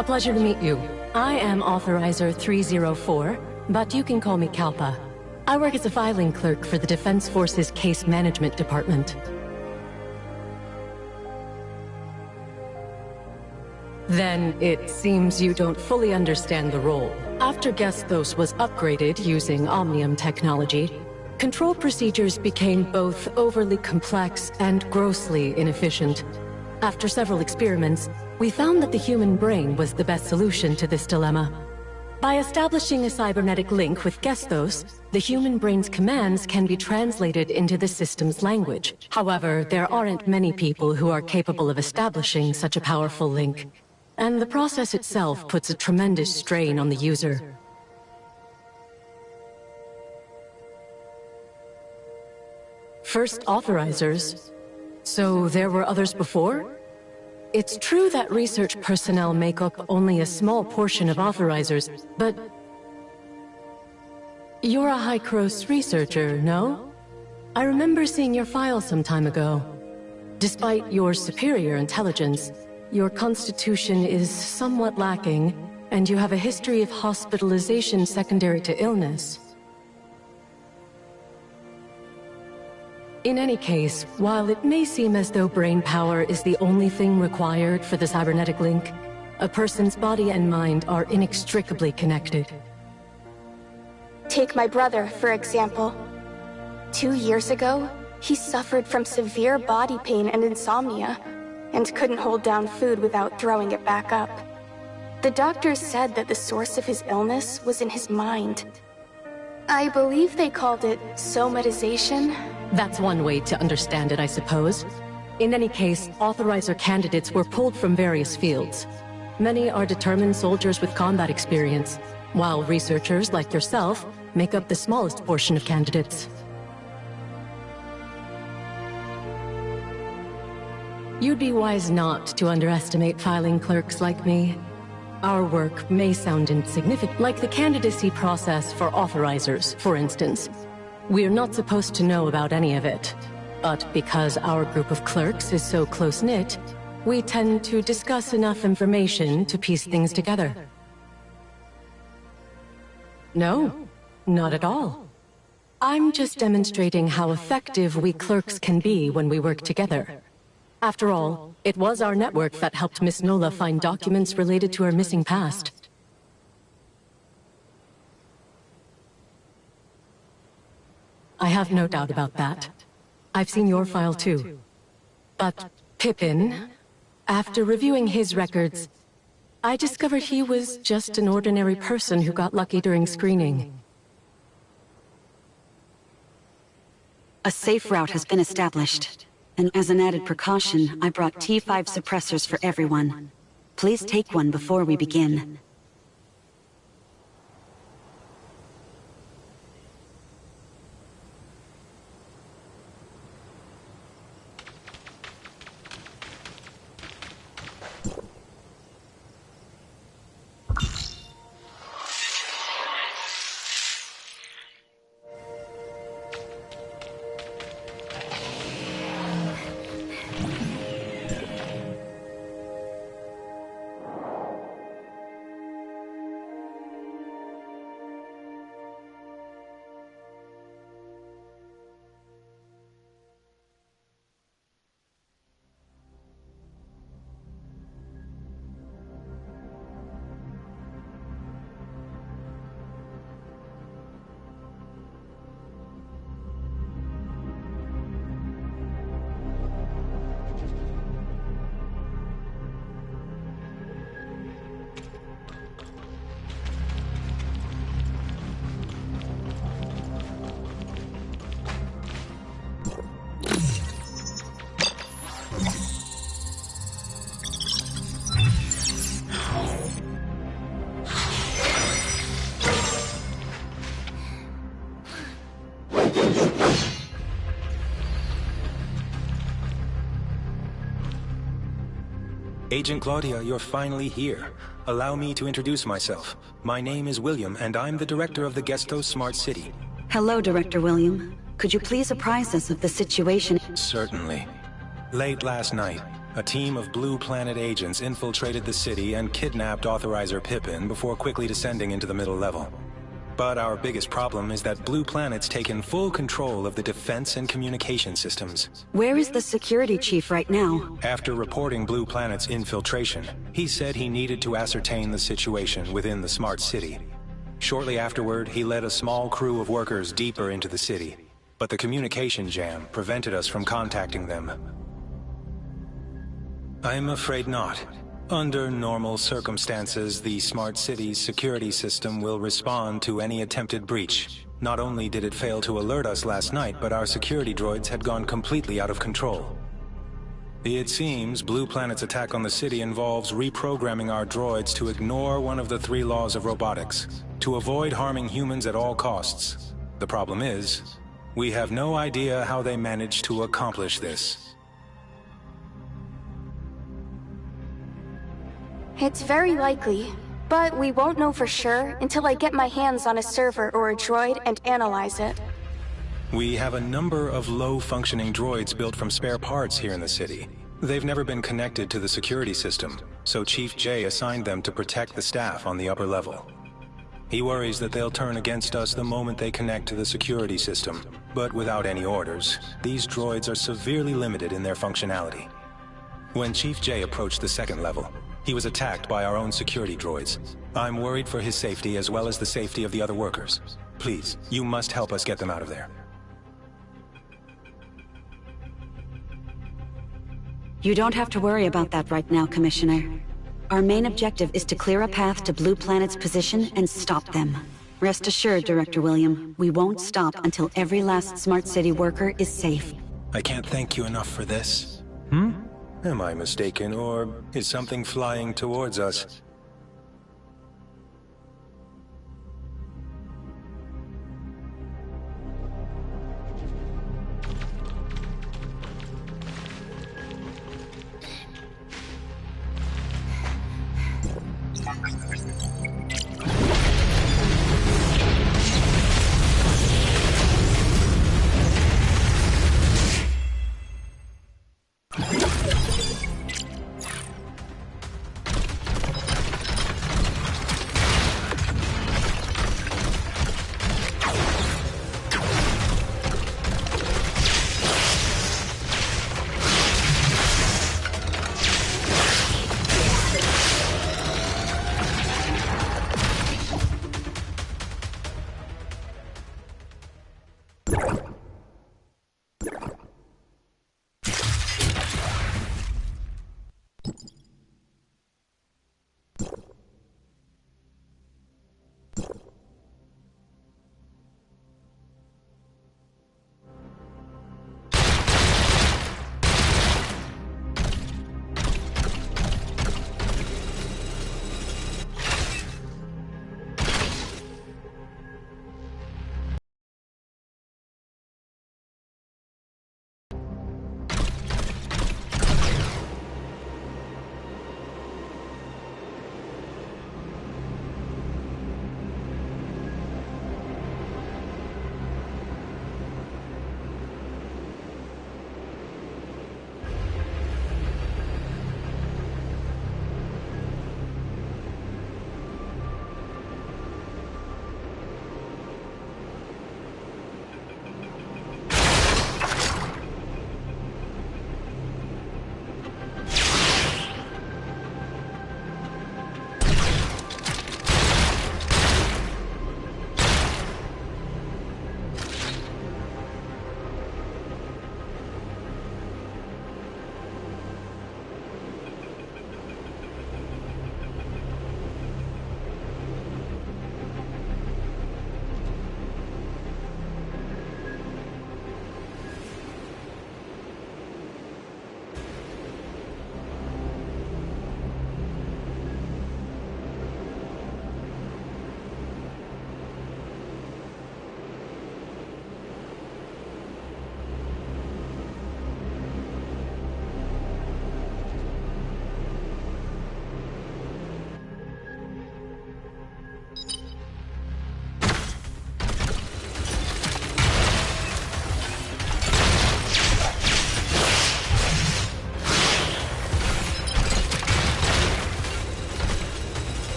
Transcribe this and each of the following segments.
A pleasure to meet you. I am Authorizer 304, but you can call me Kalpa. I work as a filing clerk for the Defense Forces Case Management Department. Then it seems you don't fully understand the role. After Gestos was upgraded using Omnium technology, control procedures became both overly complex and grossly inefficient. After several experiments, we found that the human brain was the best solution to this dilemma. By establishing a cybernetic link with Gestos, the human brain's commands can be translated into the system's language. However, there aren't many people who are capable of establishing such a powerful link, and the process itself puts a tremendous strain on the user. First authorizers? So there were others before? It's true that research personnel make up only a small portion of authorizers, but... You're a High-Cross researcher, no? I remember seeing your file some time ago. Despite your superior intelligence, your constitution is somewhat lacking, and you have a history of hospitalization secondary to illness. In any case, while it may seem as though brain power is the only thing required for the cybernetic link, a person's body and mind are inextricably connected. Take my brother, for example. 2 years ago, he suffered from severe body pain and insomnia, and couldn't hold down food without throwing it back up. The doctors said that the source of his illness was in his mind. I believe they called it somatization. That's one way to understand it, I suppose. In any case, authorizer candidates were pulled from various fields. Many are determined soldiers with combat experience, while researchers like yourself make up the smallest portion of candidates. You'd be wise not to underestimate filing clerks like me. Our work may sound insignificant, like the candidacy process for authorizers, for instance. We're not supposed to know about any of it, but because our group of clerks is so close-knit, we tend to discuss enough information to piece things together. No, not at all. I'm just demonstrating how effective we clerks can be when we work together. After all, it was our network that helped Miss Nola find documents related to her missing past. I have no doubt about that. I've seen your file too. But Pippin, after reviewing his records, I discovered he was just an ordinary person who got lucky during screening. A safe route has been established, and as an added precaution, I brought T5 suppressors for everyone. Please take one before we begin. Agent Claudia, you're finally here. Allow me to introduce myself. My name is William, and I'm the director of the Gestos Smart City. Hello, Director William. Could you please apprise us of the situation? Certainly. Late last night, A team of Blue Planet agents infiltrated the city and kidnapped Authorizer Pippin before quickly descending into the middle level. But our biggest problem is that Blue Planet's taken full control of the defense and communication systems. Where is the security chief right now? After reporting Blue Planet's infiltration, he said he needed to ascertain the situation within the smart city. Shortly afterward, he led a small crew of workers deeper into the city, but the communication jam prevented us from contacting them. I'm afraid not. Under normal circumstances, the smart city's security system will respond to any attempted breach. Not only did it fail to alert us last night, but our security droids had gone completely out of control. It seems Blue Planet's attack on the city involves reprogramming our droids to ignore one of the 3 laws of robotics, to avoid harming humans at all costs. The problem is, we have no idea how they managed to accomplish this. It's very likely, but we won't know for sure until I get my hands on a server or a droid and analyze it. We have a number of low-functioning droids built from spare parts here in the city. They've never been connected to the security system, so Chief J assigned them to protect the staff on the upper level. He worries that they'll turn against us the moment they connect to the security system, but without any orders, these droids are severely limited in their functionality. When Chief J approached the second level, he was attacked by our own security droids. I'm worried for his safety as well as the safety of the other workers. Please, you must help us get them out of there. You don't have to worry about that right now, Commissioner. Our main objective is to clear a path to Blue Planet's position and stop them. Rest assured, Director William, we won't stop until every last Smart City worker is safe. I can't thank you enough for this. Am I mistaken, or is something flying towards us?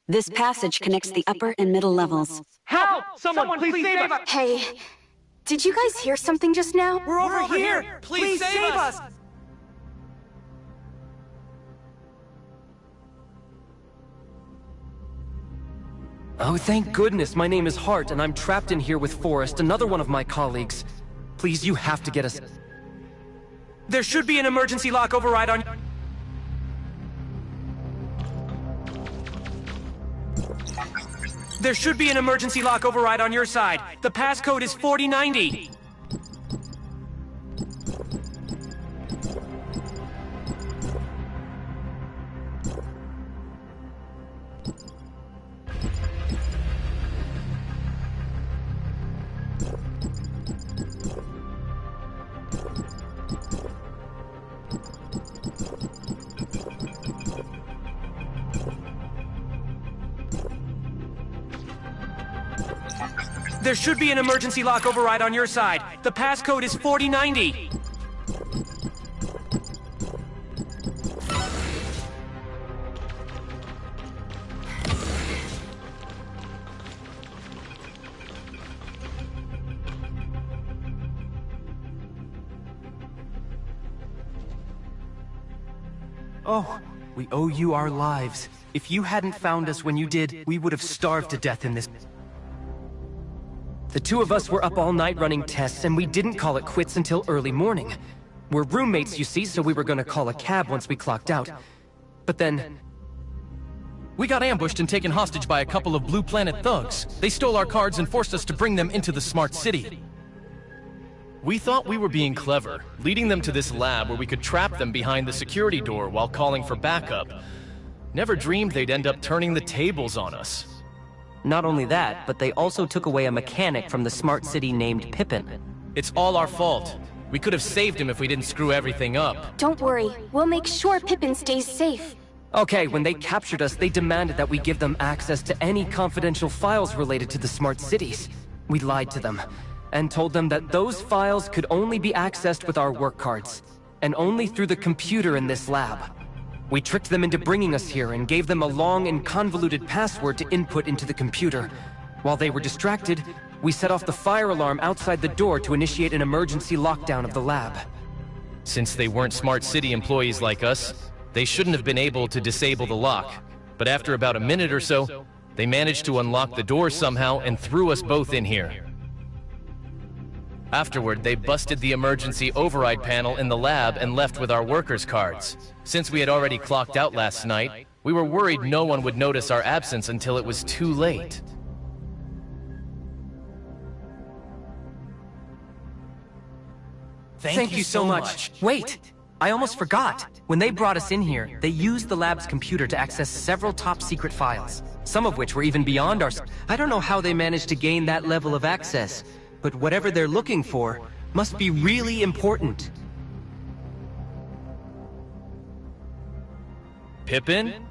This passage connects the upper and middle levels. Help! Someone please save us! Hey, did you guys hear something just now? We're over here! Please save us! Oh, thank goodness my name is Hart, and I'm trapped in here with Forrest, another one of my colleagues. Please, you have to get us... There should be an emergency lock override on... There should be an emergency lock override on your side. The passcode is 4090. There should be an emergency lock override on your side. The passcode is 4090. Oh, we owe you our lives. If you hadn't found us when you did, we would have starved to death in this... The two of us were up all night running tests, and we didn't call it quits until early morning. We're roommates, you see, so we were gonna call a cab once we clocked out. But then... We got ambushed and taken hostage by a couple of Blue Planet thugs. They stole our cards and forced us to bring them into the Smart City. We thought we were being clever, leading them to this lab where we could trap them behind the security door while calling for backup. Never dreamed they'd end up turning the tables on us. Not only that, but they also took away a mechanic from the Smart City named Pippin. It's all our fault. We could have saved him if we didn't screw everything up. Don't worry, we'll make sure Pippin stays safe. Okay, when they captured us, they demanded that we give them access to any confidential files related to the Smart Cities. We lied to them, and told them that those files could only be accessed with our work cards, and only through the computer in this lab. We tricked them into bringing us here and gave them a long and convoluted password to input into the computer. While they were distracted, we set off the fire alarm outside the door to initiate an emergency lockdown of the lab. Since they weren't Smart City employees like us, they shouldn't have been able to disable the lock. But after about a minute or so, they managed to unlock the door somehow and threw us both in here. Afterward, they busted the emergency override panel in the lab and left with our workers' cards. Since we had already clocked out last night, we were worried no one would notice our absence until it was too late. Thank you so much. Wait! I almost forgot. When they brought us in here, they used the lab's computer to access several top-secret files, some of which were even beyond our... I don't know how they managed to gain that level of access, but whatever they're looking for must be really important. Pippin?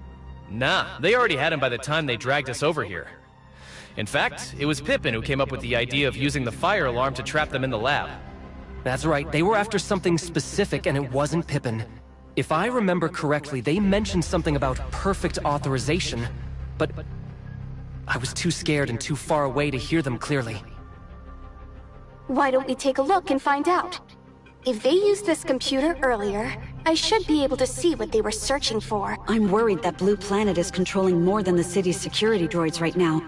Nah, they already had him by the time they dragged us over here. In fact, it was Pippin who came up with the idea of using the fire alarm to trap them in the lab. That's right, they were after something specific and it wasn't Pippin. If I remember correctly, they mentioned something about perfect authorization, but I was too scared and too far away to hear them clearly. Why don't we take a look and find out? If they used this computer earlier, I should be able to see what they were searching for. I'm worried that Blue Planet is controlling more than the city's security droids right now.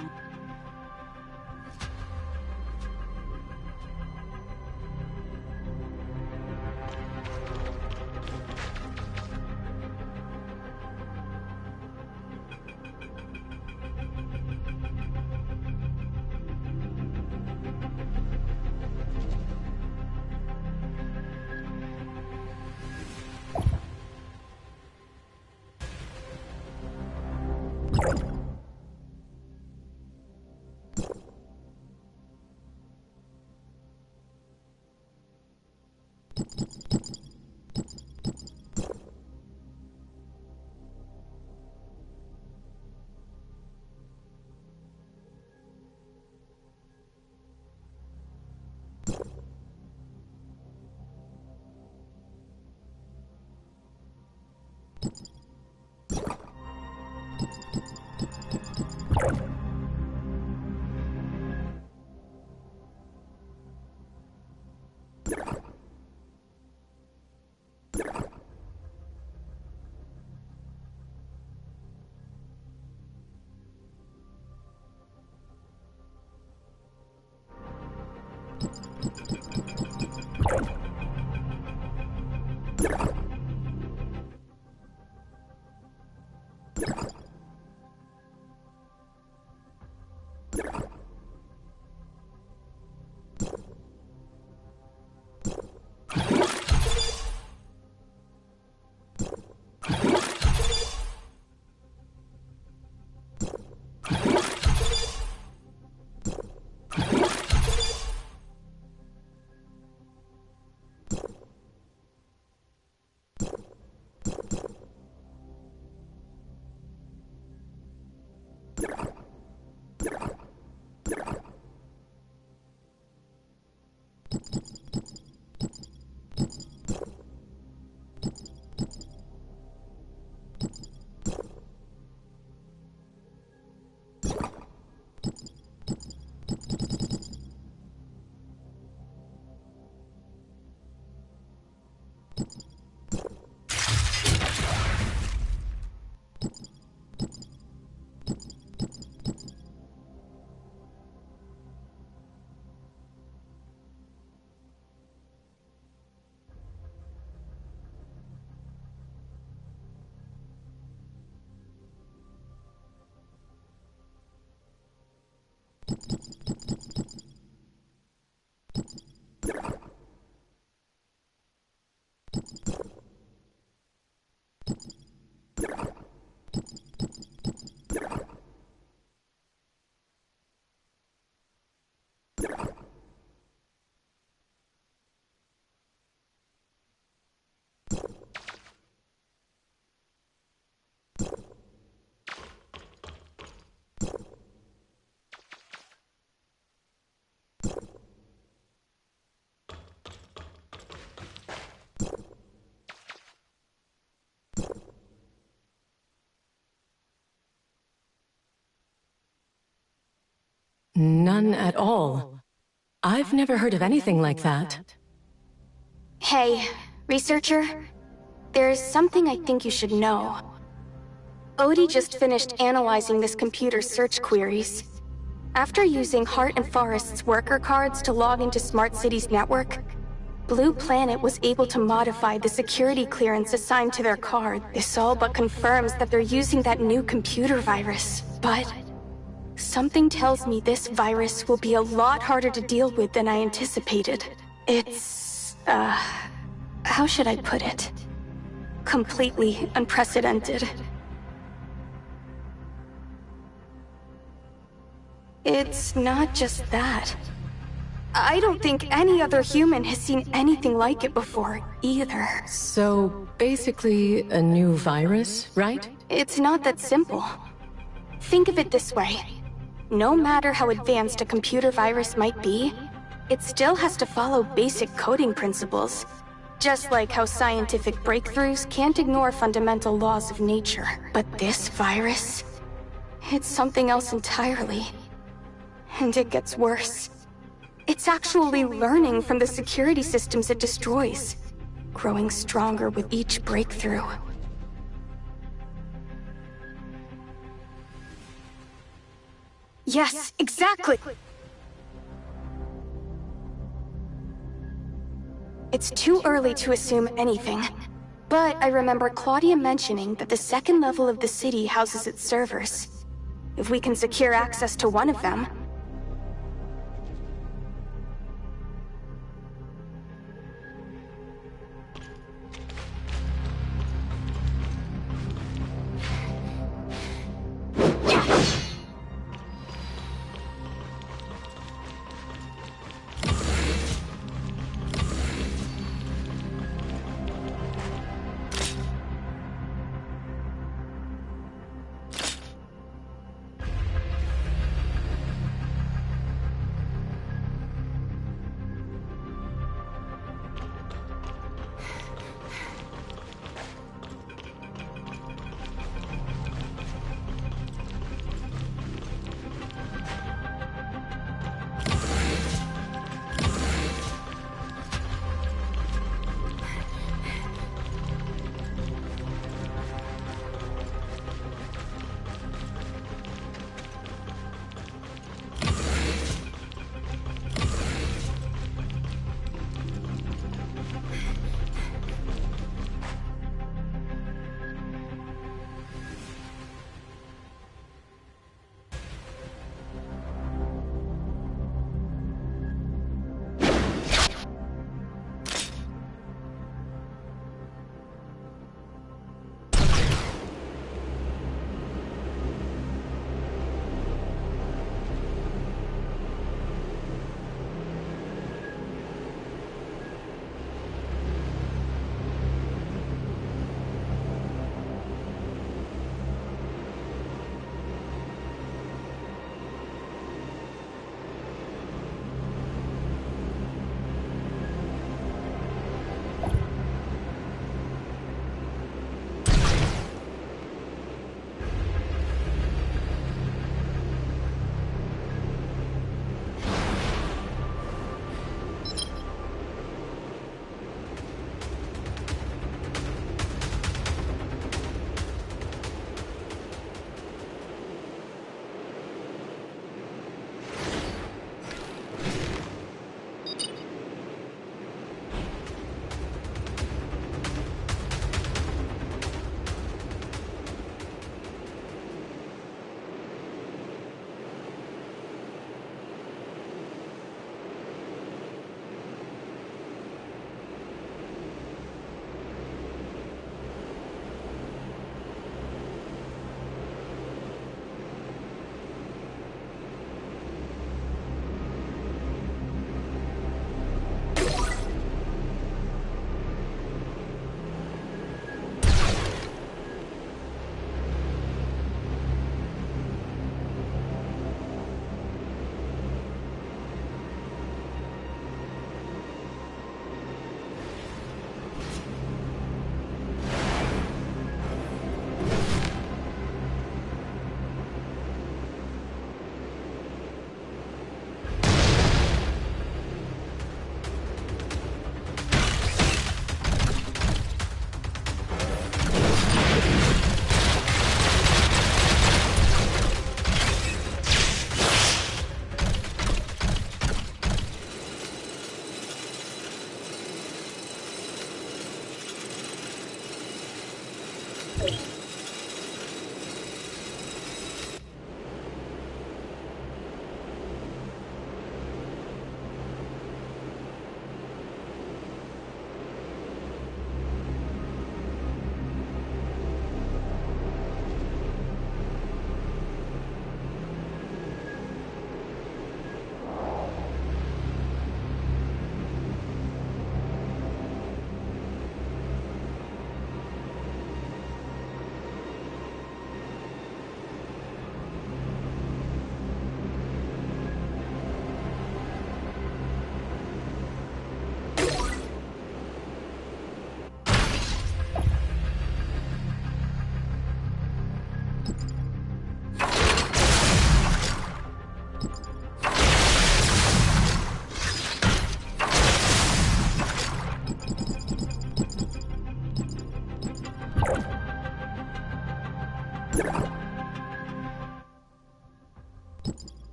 None at all. I've never heard of anything like that. Hey, researcher. There's something I think you should know. Odie just finished analyzing this computer's search queries. After using Hart and Forrest's worker cards to log into Smart City's network, Blue Planet was able to modify the security clearance assigned to their card. This all but confirms that they're using that new computer virus. But something tells me this virus will be a lot harder to deal with than I anticipated. It's, how should I put it? Completely unprecedented. It's not just that. I don't think any other human has seen anything like it before, either. So, basically a new virus, right? It's not that simple. Think of it this way. No matter how advanced a computer virus might be, it still has to follow basic coding principles. Just like how scientific breakthroughs can't ignore fundamental laws of nature. But this virus, it's something else entirely. And it gets worse. It's actually learning from the security systems it destroys, growing stronger with each breakthrough. Yes, exactly! It's too early to assume anything, but I remember Claudia mentioning that the second level of the city houses its servers. If we can secure access to one of them,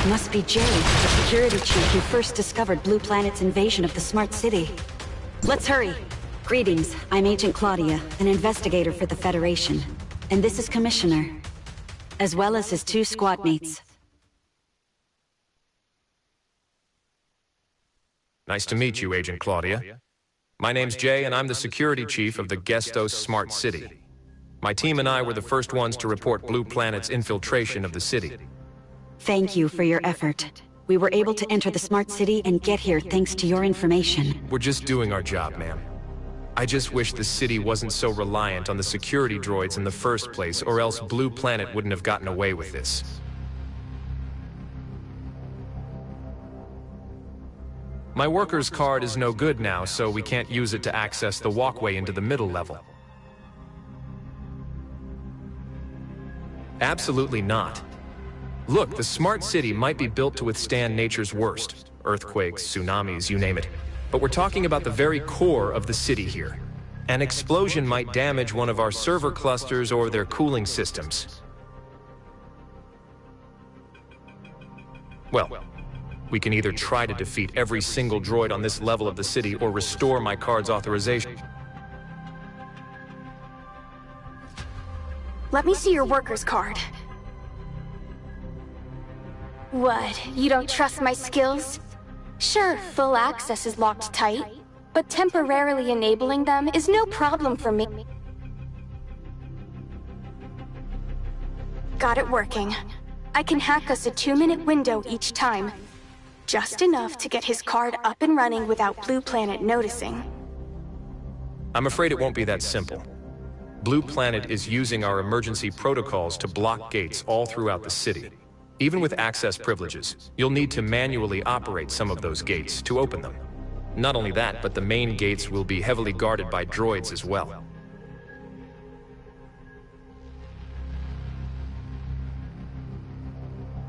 Must be Jay, the security chief who first discovered Blue Planet's invasion of the Smart City. Let's hurry. Greetings, I'm Agent Claudia, an investigator for the Federation. And this is Commissioner, as well as his 2 squad mates. Nice to meet you, Agent Claudia. My name's Jay, and I'm the security chief of the Gestos Smart City. My team and I were the first ones to report Blue Planet's infiltration of the city. Thank you for your effort. We were able to enter the Smart City and get here thanks to your information. We're just doing our job, ma'am. I just wish the city wasn't so reliant on the security droids in the first place, or else Blue Planet wouldn't have gotten away with this. My worker's card is no good now, so we can't use it to access the walkway into the middle level. Absolutely not. Look, the Smart City might be built to withstand nature's worst. Earthquakes, tsunamis, you name it. But we're talking about the very core of the city here. An explosion might damage one of our server clusters or their cooling systems. Well, we can either try to defeat every single droid on this level of the city or restore my card's authorization. Let me see your worker's card. What, you don't trust my skills? Sure, full access is locked tight, but temporarily enabling them is no problem for me. Got it working. I can hack us a 2-minute window each time. Just enough to get his card up and running without Blue Planet noticing. I'm afraid it won't be that simple. Blue Planet is using our emergency protocols to block gates all throughout the city. Even with access privileges, you'll need to manually operate some of those gates to open them. Not only that, but the main gates will be heavily guarded by droids as well.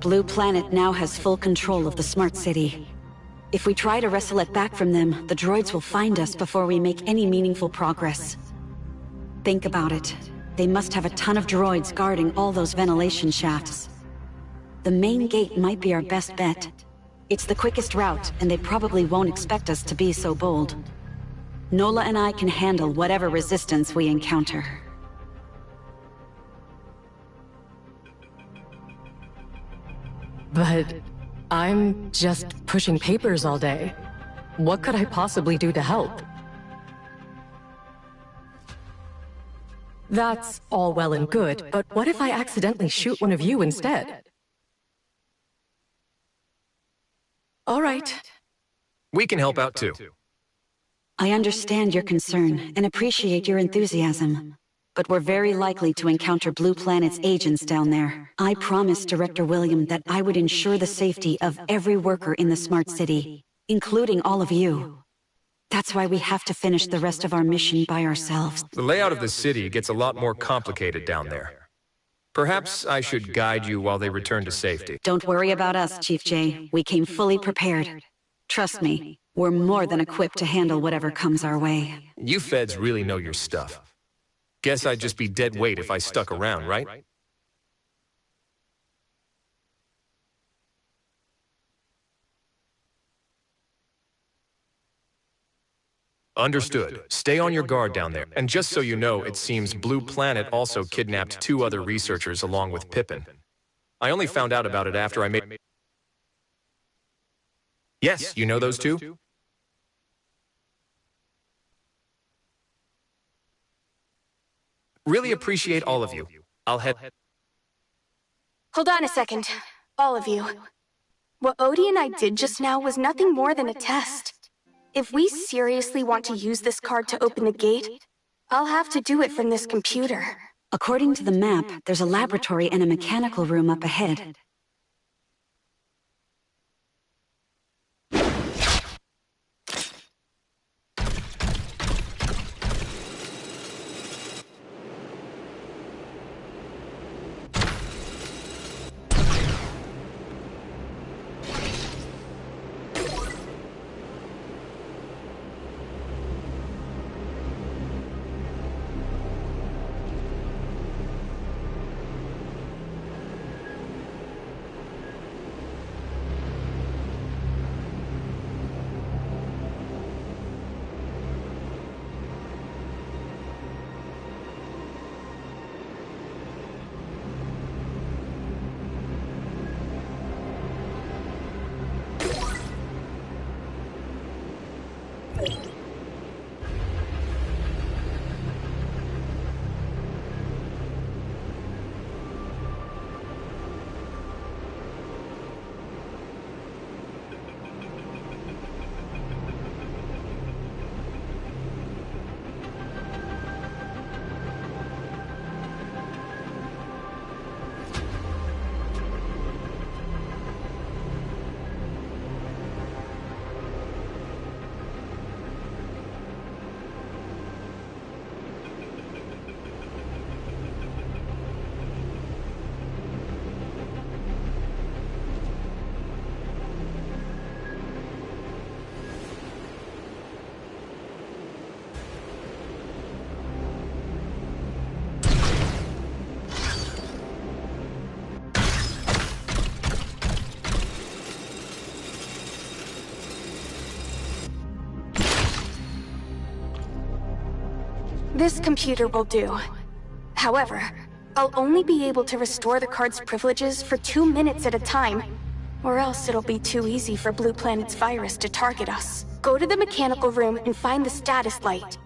Blue Planet now has full control of the Smart City. If we try to wrestle it back from them, the droids will find us before we make any meaningful progress. Think about it. They must have a ton of droids guarding all those ventilation shafts. The main gate might be our best bet. It's the quickest route, and they probably won't expect us to be so bold. Nola and I can handle whatever resistance we encounter. But I'm just pushing papers all day. What could I possibly do to help? That's all well and good, but what if I accidentally shoot one of you instead? All right. We can help out too. I understand your concern and appreciate your enthusiasm, but we're very likely to encounter Blue Planet's agents down there. I promised Director William that I would ensure the safety of every worker in the Smart City, including all of you. That's why we have to finish the rest of our mission by ourselves. The layout of the city gets a lot more complicated down there. Perhaps I should guide you while they return to safety. Don't worry about us, Chief Jay. We came fully prepared. Trust me, we're more than equipped to handle whatever comes our way. You feds really know your stuff. Guess I'd just be dead weight if I stuck around, right? Understood. Stay on your guard down there. And just so you know, it seems Blue Planet also kidnapped 2 other researchers along with Pippin. I only found out about it after I made... Yes, you know those 2? Really appreciate all of you. I'll head... Hold on a second, all of you. What Odie and I did just now was nothing more than a test. If we seriously want to use this card to open the gate, I'll have to do it from this computer. According to the map, there's a laboratory and a mechanical room up ahead. This computer will do. However, I'll only be able to restore the card's privileges for 2 minutes at a time, or else it'll be too easy for Blue Planet's virus to target us. Go to the mechanical room and find the status light.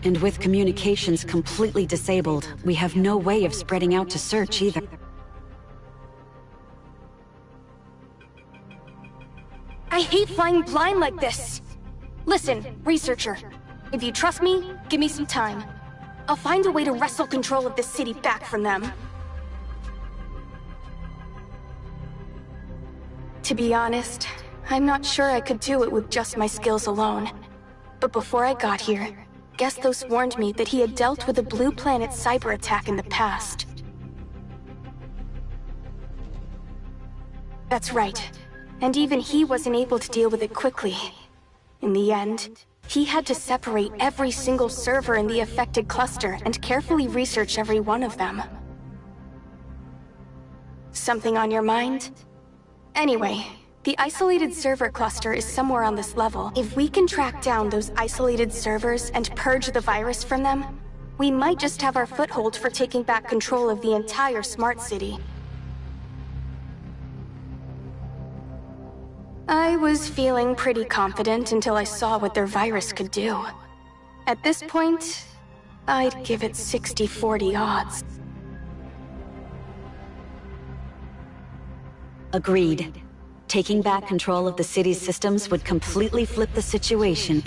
And with communications completely disabled, we have no way of spreading out to search either. I hate flying blind like this. Listen, researcher. If you trust me, give me some time. I'll find a way to wrestle control of this city back from them. To be honest, I'm not sure I could do it with just my skills alone. But before I got here, Gestos warned me that he had dealt with a Blue Planet cyber attack in the past. That's right. And even he wasn't able to deal with it quickly. In the end, he had to separate every single server in the affected cluster and carefully research every one of them. Something on your mind? Anyway, the isolated server cluster is somewhere on this level. If we can track down those isolated servers and purge the virus from them, we might just have our foothold for taking back control of the entire smart city. I was feeling pretty confident until I saw what their virus could do. At this point, I'd give it 60-40 odds. Agreed. Taking back control of the city's systems would completely flip the situation.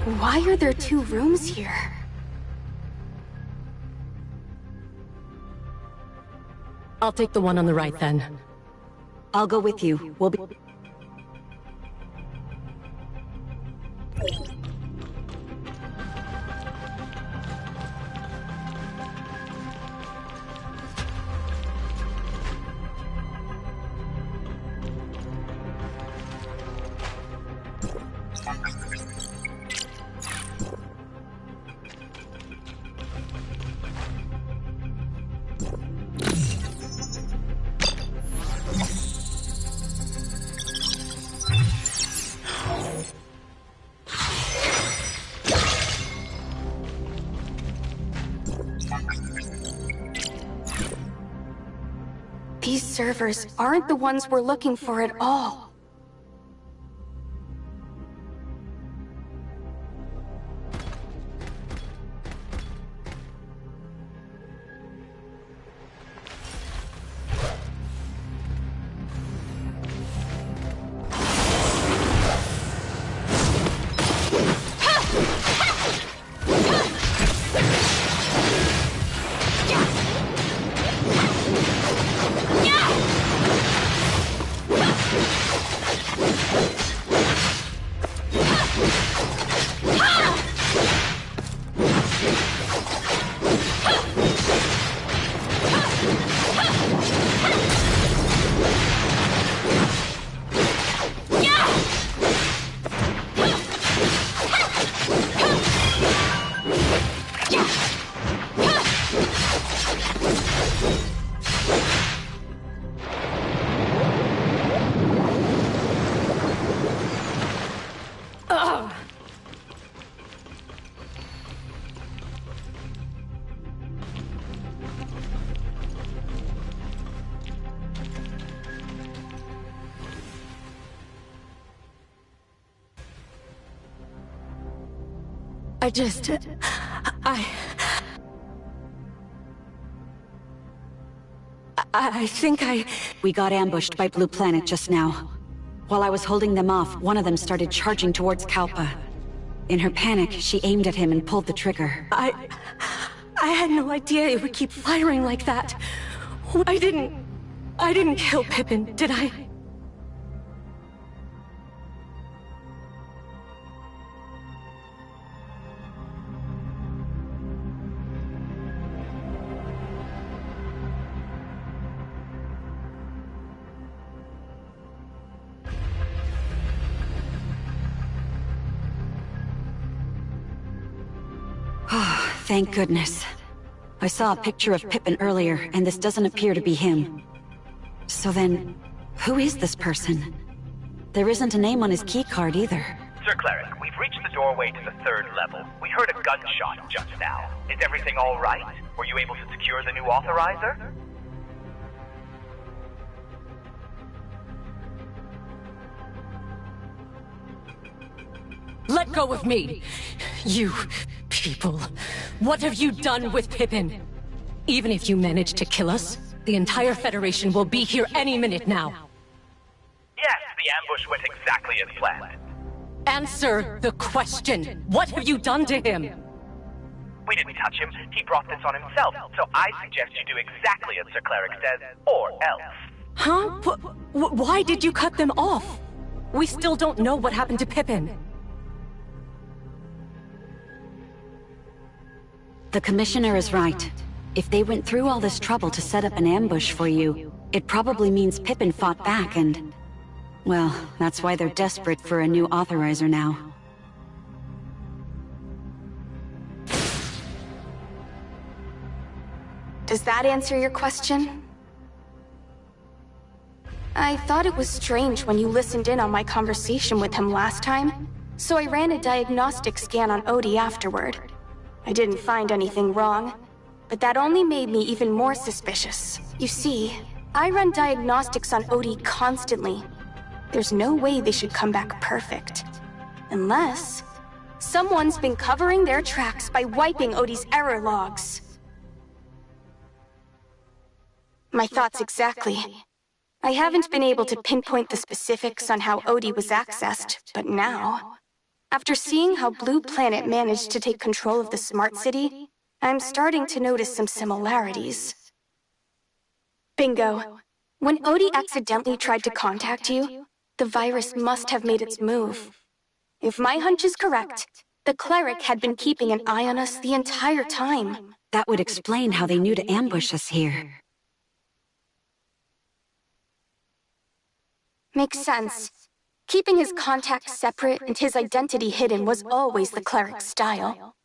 Why are there two rooms here? I'll take the one on the right then. I'll go with you. We'll be... These servers aren't the ones we're looking for at all. I think We got ambushed by Blue Planet just now. While I was holding them off, one of them started charging towards Kalpa. In her panic, she aimed at him and pulled the trigger. I had no idea it would keep firing like that. I didn't kill Pippin, did I? Thank goodness. I saw a picture of Pippin earlier, and this doesn't appear to be him. So then, who is this person? There isn't a name on his keycard either. Sir Cleric, we've reached the doorway to the 3rd level. We heard a gunshot just now. Is everything all right? Were you able to secure the new authorizer? Let go of me! You people, what have you done with Pippin? Even if you manage to kill us, the entire Federation will be here any minute now. Yes, the ambush went exactly as planned. Answer the question! What have you done to him? We didn't touch him. He brought this on himself, so I suggest you do exactly as Sir Cleric says, or else. Huh? Why did you cut them off? We still don't know what happened to Pippin. The Commissioner is right. If they went through all this trouble to set up an ambush for you, it probably means Pippin fought back and... well, that's why they're desperate for a new authorizer now. Does that answer your question? I thought it was strange when you listened in on my conversation with him last time, so I ran a diagnostic scan on Odie afterward. I didn't find anything wrong, but that only made me even more suspicious. You see, I run diagnostics on Odie constantly. There's no way they should come back perfect. Unless... someone's been covering their tracks by wiping Odie's error logs. My thoughts exactly. I haven't been able to pinpoint the specifics on how Odie was accessed, but now... After seeing how Blue Planet managed to take control of the Smart City, I'm starting to notice some similarities. Bingo. When Odie accidentally tried to contact you, the virus must have made its move. If my hunch is correct, the cleric had been keeping an eye on us the entire time. That would explain how they knew to ambush us here. Makes sense. Keeping his contacts separate and his identity hidden was always the cleric's style.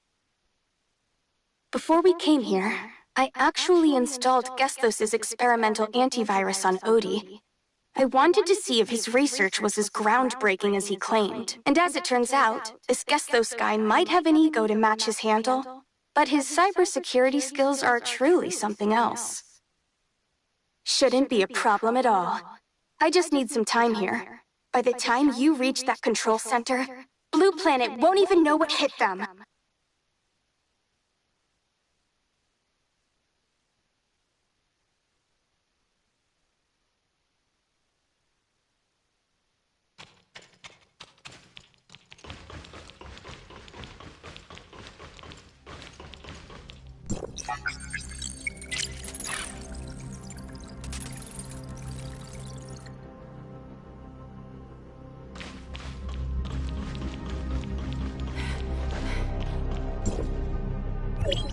Before we came here, I actually installed Gestos' experimental antivirus on Odie. I wanted to see if his research was as groundbreaking as he claimed. And as it turns out, this Gestos guy might have an ego to match his handle, but his cybersecurity skills are truly something else. Shouldn't be a problem at all. I just need some time here. By the time you reach that control center, Blue Planet won't even know what hit them.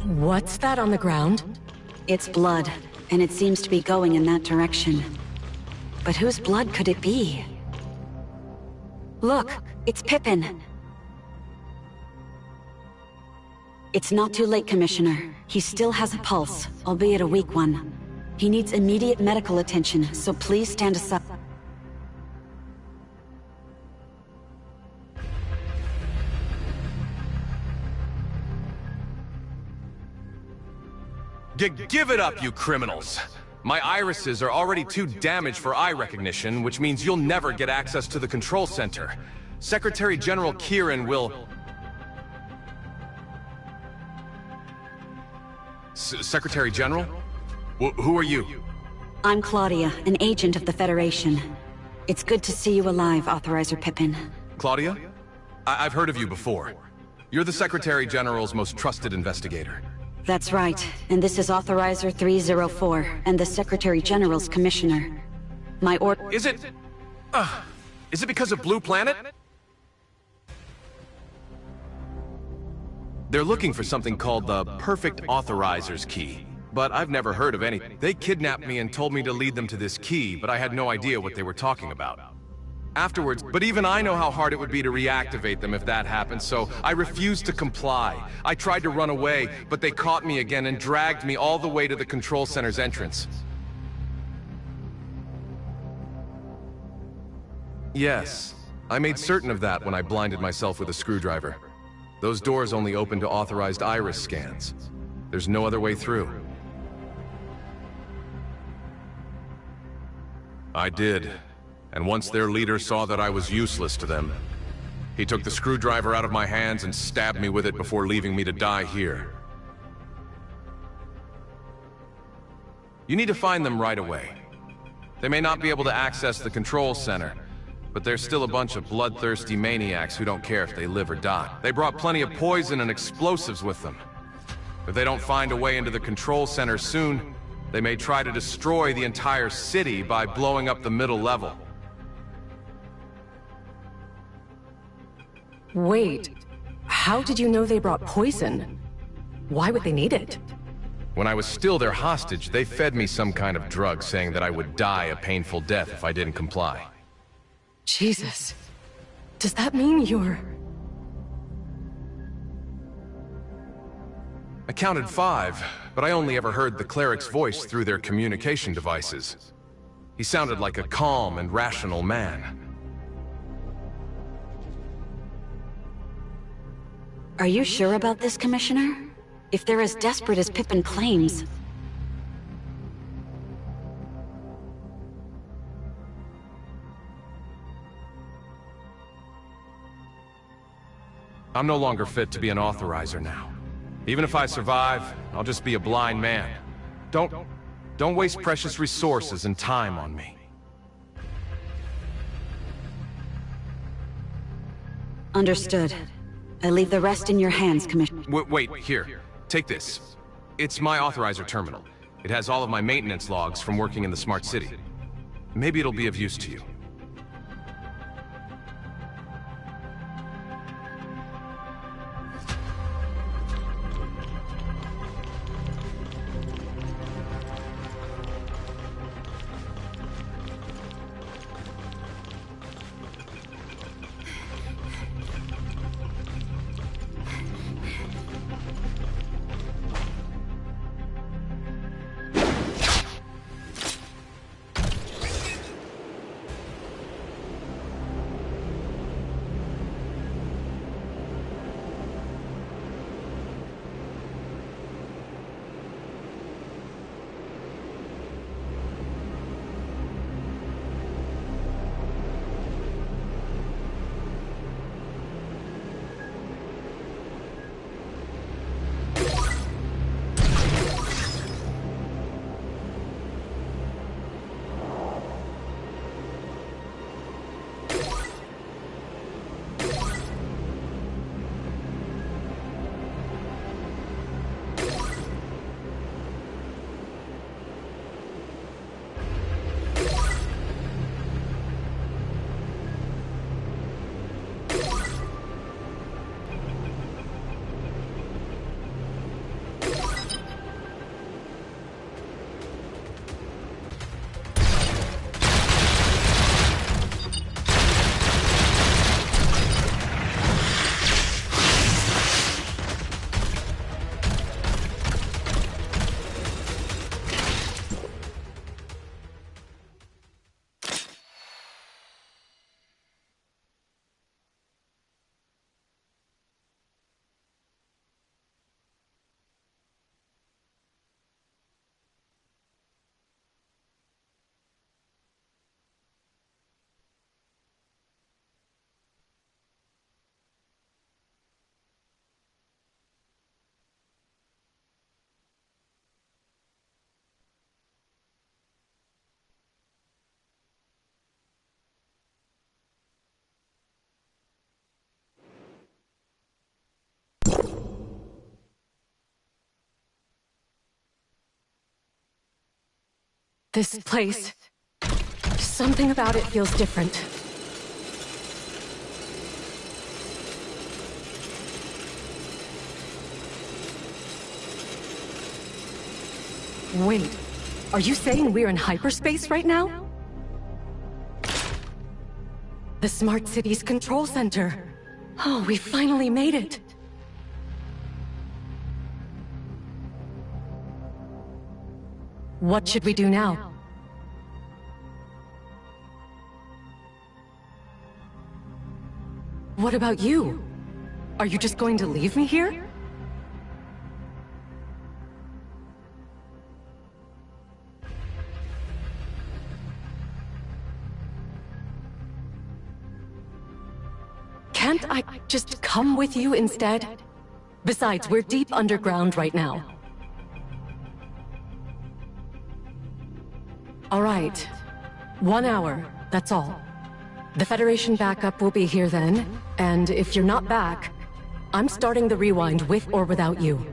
What's that on the ground? It's blood, and it seems to be going in that direction. But whose blood could it be? Look, it's Pippin. It's not too late, Commissioner. He still has a pulse, albeit a weak one. He needs immediate medical attention, so please stand aside. Give it up, you criminals! My irises are already too damaged for eye recognition, which means you'll never get access to the control center. Secretary General Kieran will... Secretary General? Who are you? I'm Claudia, an agent of the Federation. It's good to see you alive, Authorizer Pippin. Claudia? I've heard of you before. You're the Secretary General's most trusted investigator. That's right, and this is Authorizer 304, and the Secretary General's Commissioner. My order— Is it because of Blue Planet? They're looking for something called the Perfect Authorizer's Key, but I've never heard of any. They kidnapped me and told me to lead them to this key, but I had no idea what they were talking about. Afterwards, but even I know how hard it would be to reactivate them if that happened, so I refused to comply. I tried to run away, but they caught me again and dragged me all the way to the control center's entrance. Yes, I made certain of that when I blinded myself with a screwdriver. Those doors only open to authorized iris scans. There's no other way through. I did. And once their leader saw that I was useless to them, he took the screwdriver out of my hands and stabbed me with it before leaving me to die here. You need to find them right away. They may not be able to access the control center, but they're still a bunch of bloodthirsty maniacs who don't care if they live or die. They brought plenty of poison and explosives with them. If they don't find a way into the control center soon, they may try to destroy the entire city by blowing up the middle level. Wait, how did you know they brought poison? Why would they need it? When I was still their hostage, they fed me some kind of drug saying that I would die a painful death if I didn't comply. Jesus. Does that mean you're... I counted 5, but I only ever heard the cleric's voice through their communication devices. He sounded like a calm and rational man. Are you sure about this, Commissioner? If they're as desperate as Pippin claims... I'm no longer fit to be an authorizer now. Even if I survive, I'll just be a blind man. Don't waste precious resources and time on me. Understood. I leave the rest in your hands, Commissioner. Wait, here. Take this. It's my authorizer terminal. It has all of my maintenance logs from working in the smart city. Maybe it'll be of use to you. This place... something about it feels different. Wait, are you saying we're in hyperspace right now? The Smart City's control center. Oh, we finally made it. What should we do now? What about you? Are you just going to leave me here? Can't I just come with you instead? Besides, we're deep underground right now. All right. 1 hour, that's all. The Federation backup will be here then, and if you're not back, I'm starting the rewind with or without you.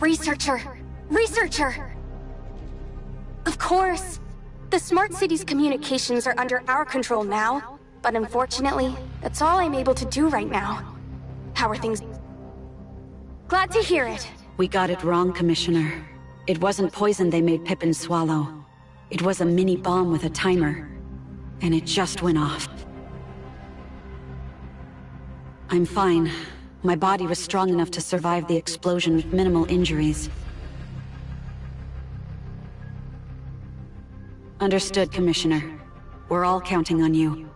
Researcher! Researcher! Of course! The Smart City's communications are under our control now, but unfortunately, that's all I'm able to do right now. How are things? Glad to hear it. We got it wrong, Commissioner. It wasn't poison they made Pippin swallow. It was a mini bomb with a timer. And it just went off. I'm fine. My body was strong enough to survive the explosion with minimal injuries. Understood, Commissioner. We're all counting on you.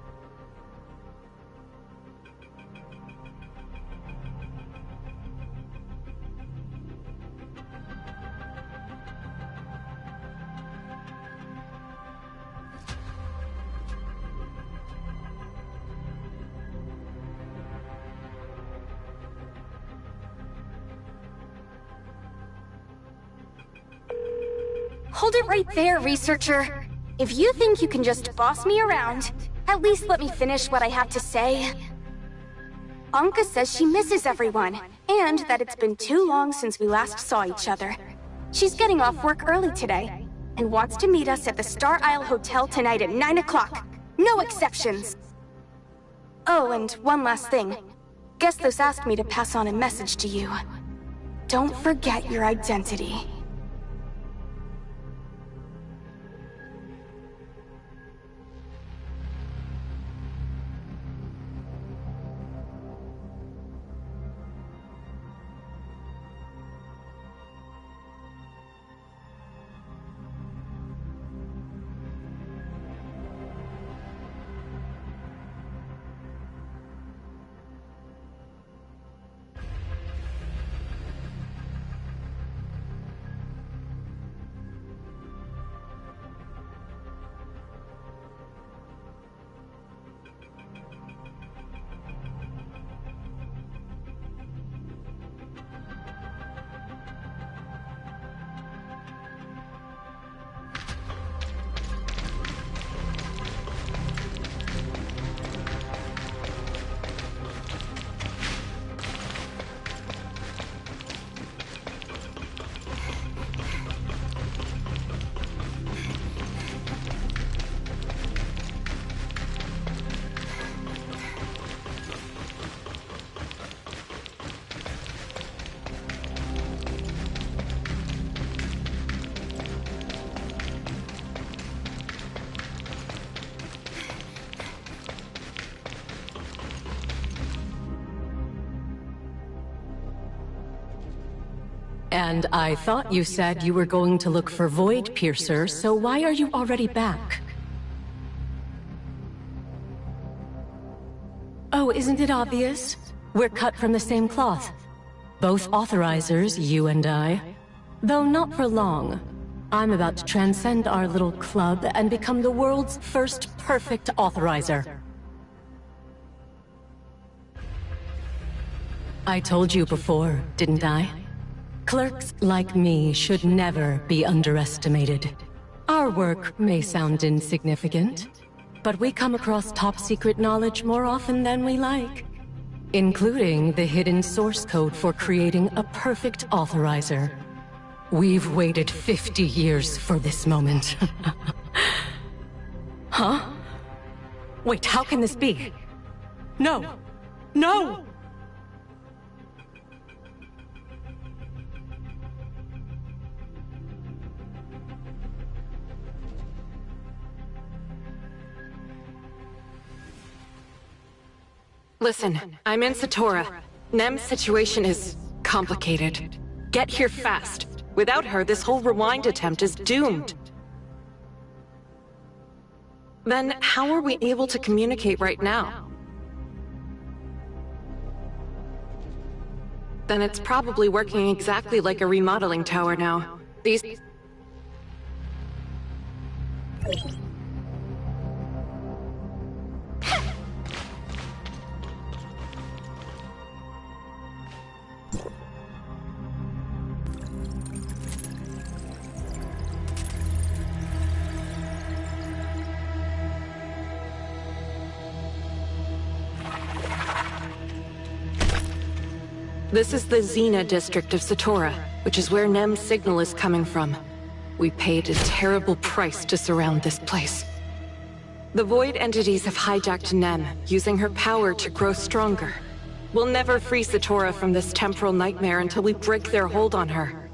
Hold it right there, researcher. If you think you can just boss me around, at least let me finish what I have to say. Anka says she misses everyone, and that it's been too long since we last saw each other. She's getting off work early today, and wants to meet us at the Star Isle Hotel tonight at 9 o'clock. No exceptions! Oh, and one last thing. Gestos asked me to pass on a message to you. Don't forget your identity. And I thought you said you were going to look for Void Piercer, so why are you already back? Oh, isn't it obvious? We're cut from the same cloth. Both authorizers, you and I. Though not for long. I'm about to transcend our little club and become the world's first perfect authorizer. I told you before, didn't I? Clerks like me should never be underestimated. Our work may sound insignificant, but we come across top-secret knowledge more often than we like, including the hidden source code for creating a perfect authorizer. We've waited 50 years for this moment. Huh? Wait, how can this be? No! No! Listen, I'm in Satora. Nem's situation is complicated. Get here fast. Without her, this whole rewind attempt is doomed. Then how are we able to communicate right now? Then it's probably working exactly like a remodeling tower now. These... This is the Xena district of Satora, which is where Nem's signal is coming from. We paid a terrible price to surround this place. The Void entities have hijacked Nem, using her power to grow stronger. We'll never free Satora from this temporal nightmare until we break their hold on her.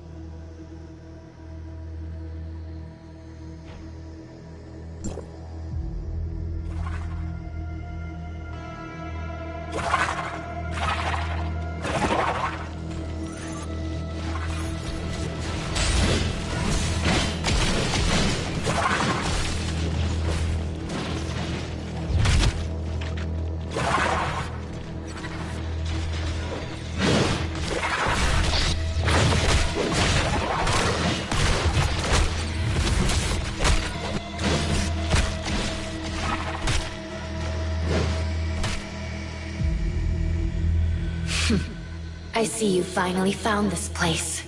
I see you finally found this place.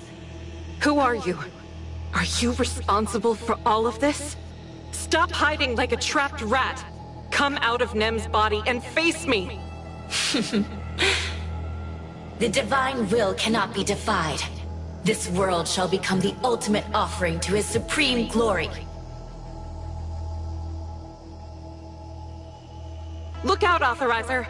Who are you? Are you responsible for all of this? Stop hiding like a trapped rat. Come out of Nem's body and face me! The divine will cannot be defied. This world shall become the ultimate offering to his supreme glory. Look out, Authorizer!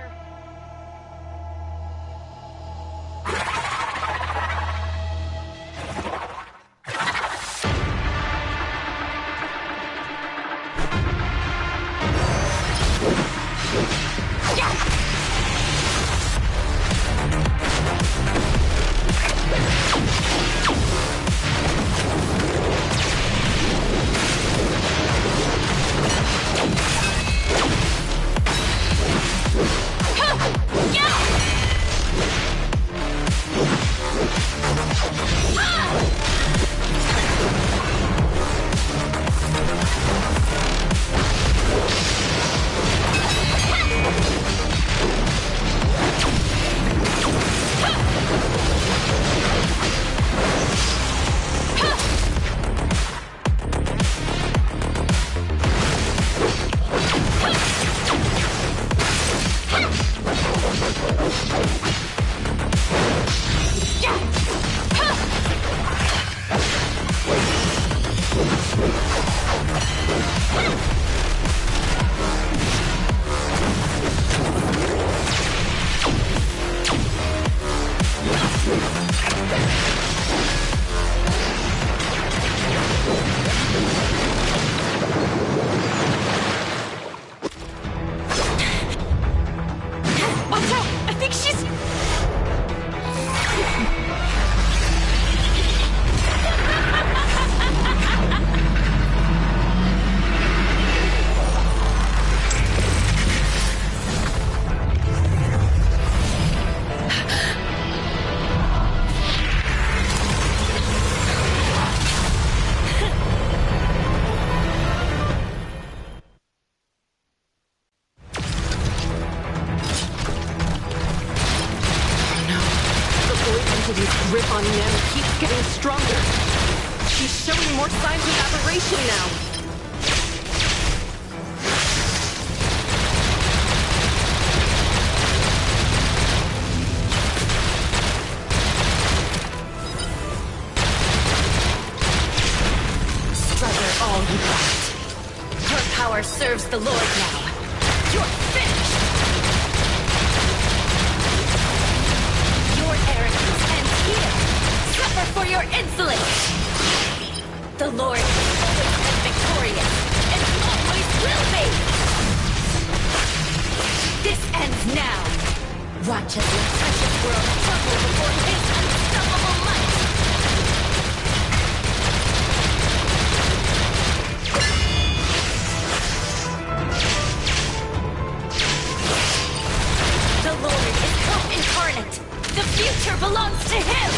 Grip on Nem keeps getting stronger. He's showing more signs of aberration now. Struggle all you want. Your power serves the Lord now. You're finished! Your arrogance ends here. Suffer for your insolence! The Lord has always been victorious, and always will be! This ends now. Watch as your precious world crumble before his unstoppable might! The Lord is hope incarnate! The future belongs to him!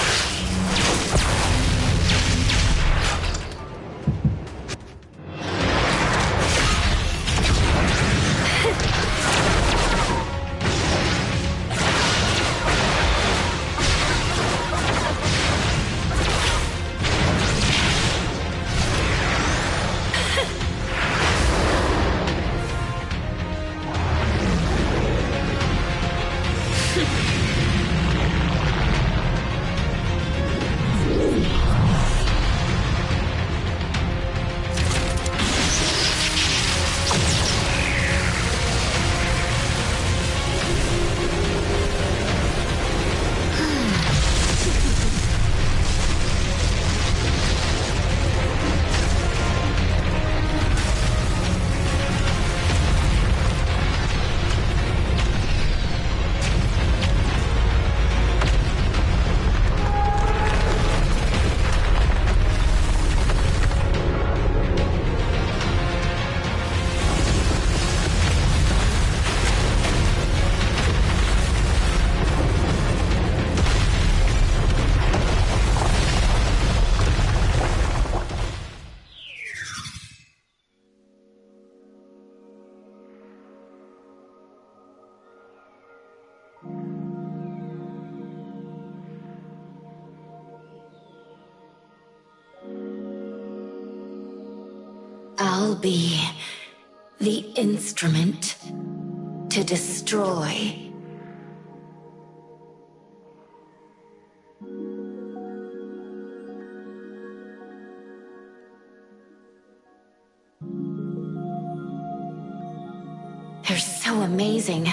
I'll be the instrument to destroy. They're so amazing.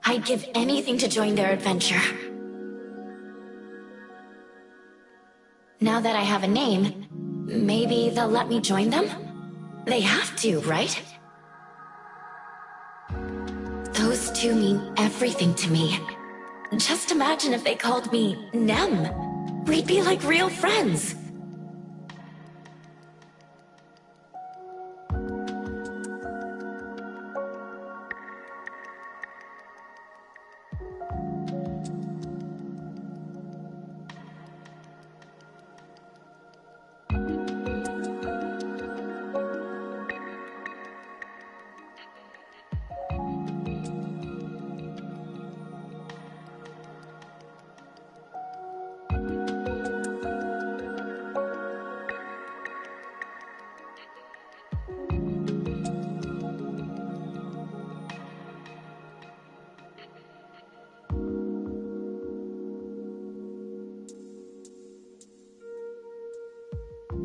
I'd give anything to join their adventure. Now that I have a name, maybe they'll let me join them? They have to, right? Those two mean everything to me. Just imagine if they called me Nem. We'd be like real friends.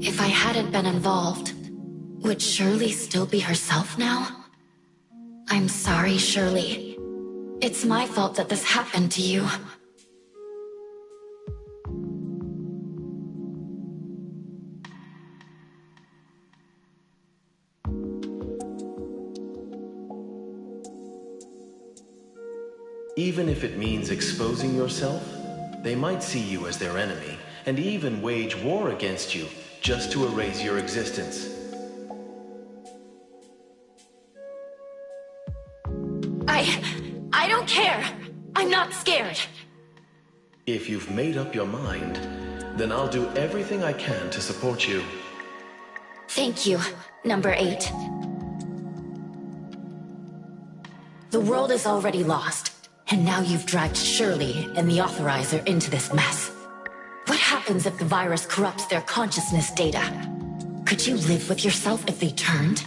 If I hadn't been involved, would Shirley still be herself now? I'm sorry, Shirley. It's my fault that this happened to you. Even if it means exposing yourself, they might see you as their enemy, and even wage war against you, just to erase your existence. I don't care. I'm not scared. If you've made up your mind, then I'll do everything I can to support you. Thank you, number 8. The world is already lost, and now you've dragged Shirley and the Authorizer into this mess. What happens if the virus corrupts their consciousness data? Could you live with yourself if they turned?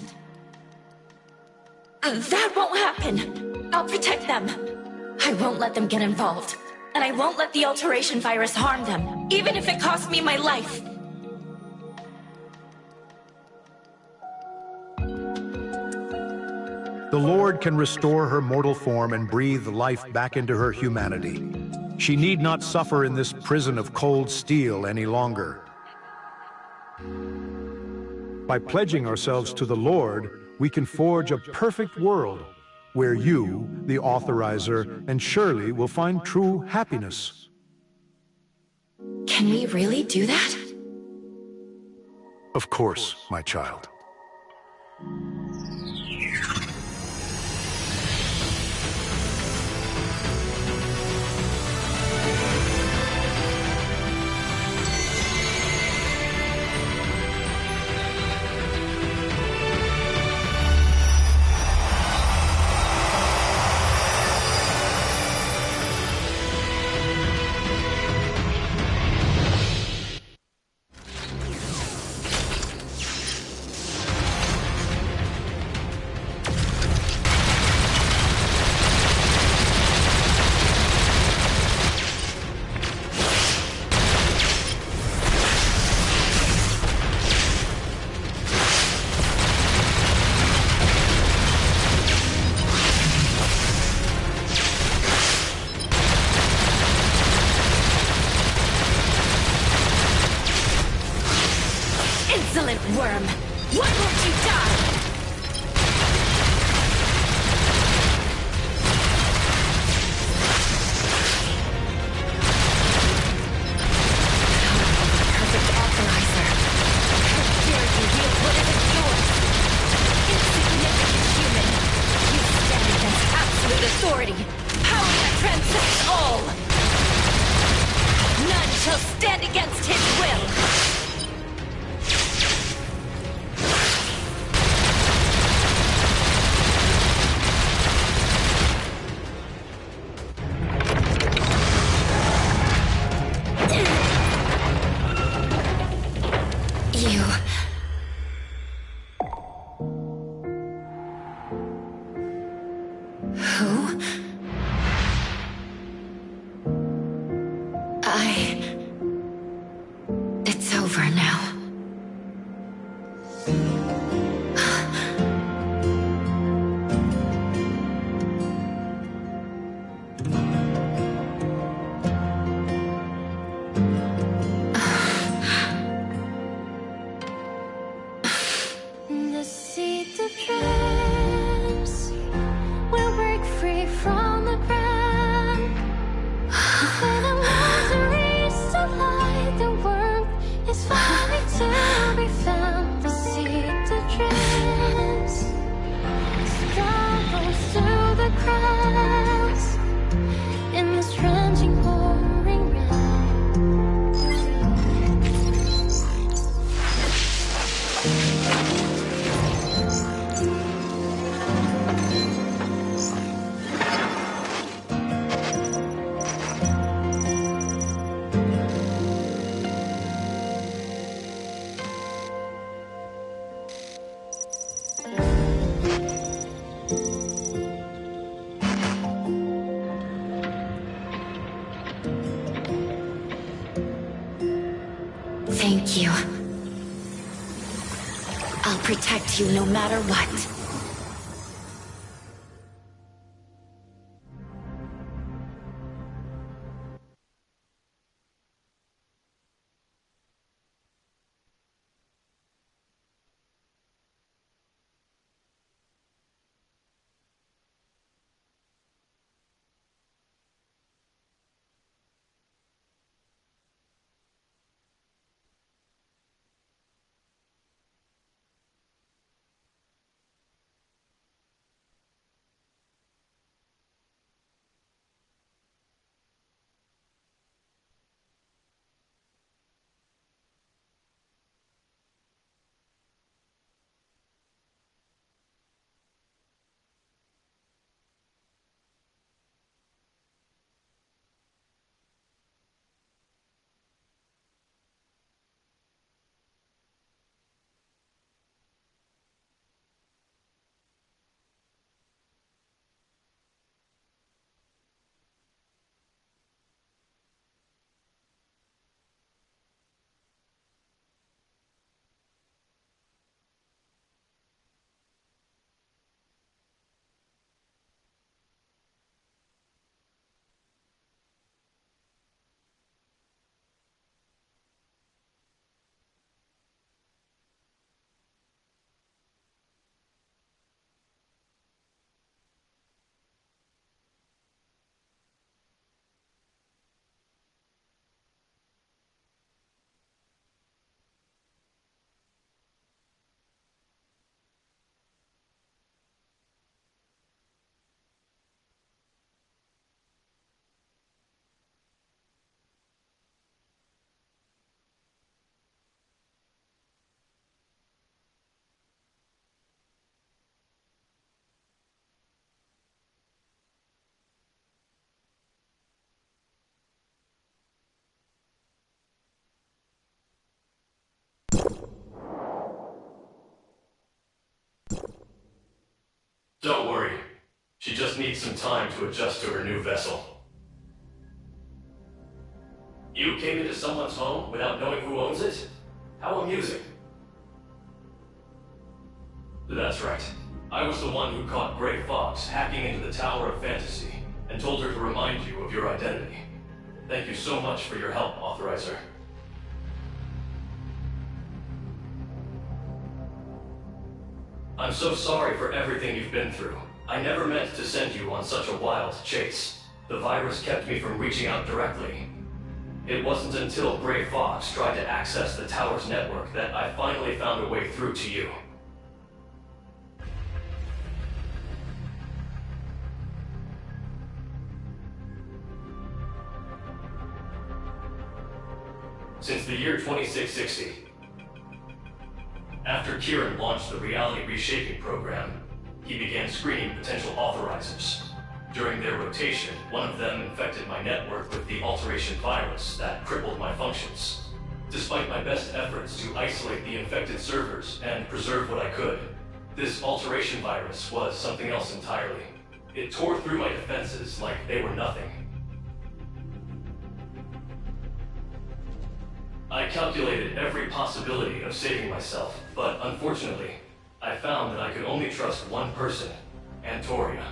That won't happen! I'll protect them! I won't let them get involved, and I won't let the alteration virus harm them, even if it costs me my life! The Lord can restore her mortal form and breathe life back into her humanity. She need not suffer in this prison of cold steel any longer. By pledging ourselves to the Lord, we can forge a perfect world where you, the Authorizer, and Shirley will find true happiness. Can we really do that? Of course, my child. Insolent worm! Why won't you die? Perfect Authorizer! How dare you wield what isn't yours? Insignificant human! You stand against absolute authority! Power that transcends all! None shall stand against his will! Who? It's over now. The seed of dreams will break free from the ground. When the miseries of light, the world is finally to be found. The seed of dreams stumbles through the cracks in this drenching pouring rain. Thank you. I'll protect you no matter what. Don't worry. She just needs some time to adjust to her new vessel. You came into someone's home without knowing who owns it? How amusing. That's right. I was the one who caught Grey Fox hacking into the Tower of Fantasy and told her to remind you of your identity. Thank you so much for your help, Authorizer. I'm so sorry for everything you've been through. I never meant to send you on such a wild chase. The virus kept me from reaching out directly. It wasn't until Grey Fox tried to access the tower's network that I finally found a way through to you. Since the year 2660, after Kieran launched the reality reshaping program, he began screening potential authorizers. During their rotation, one of them infected my network with the alteration virus that crippled my functions. Despite my best efforts to isolate the infected servers and preserve what I could, this alteration virus was something else entirely. It tore through my defenses like they were nothing. I calculated every possibility of saving myself, but unfortunately, I found that I could only trust one person, Antoria.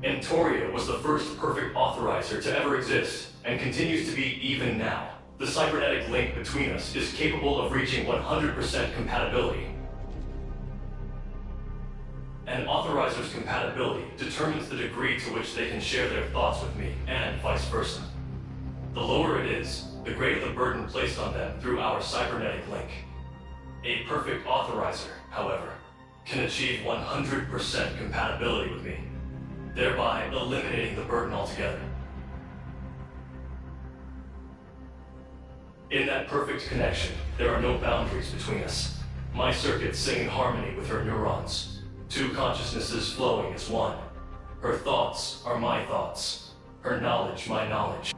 Antoria was the first perfect authorizer to ever exist, and continues to be even now. The cybernetic link between us is capable of reaching 100% compatibility. An authorizer's compatibility determines the degree to which they can share their thoughts with me, and vice versa. The lower it is, the greater the burden placed on them through our cybernetic link. A perfect authorizer, however, can achieve 100% compatibility with me, thereby eliminating the burden altogether. In that perfect connection, there are no boundaries between us. My circuits sing in harmony with her neurons. Two consciousnesses flowing as one. Her thoughts are my thoughts. Her knowledge, my knowledge.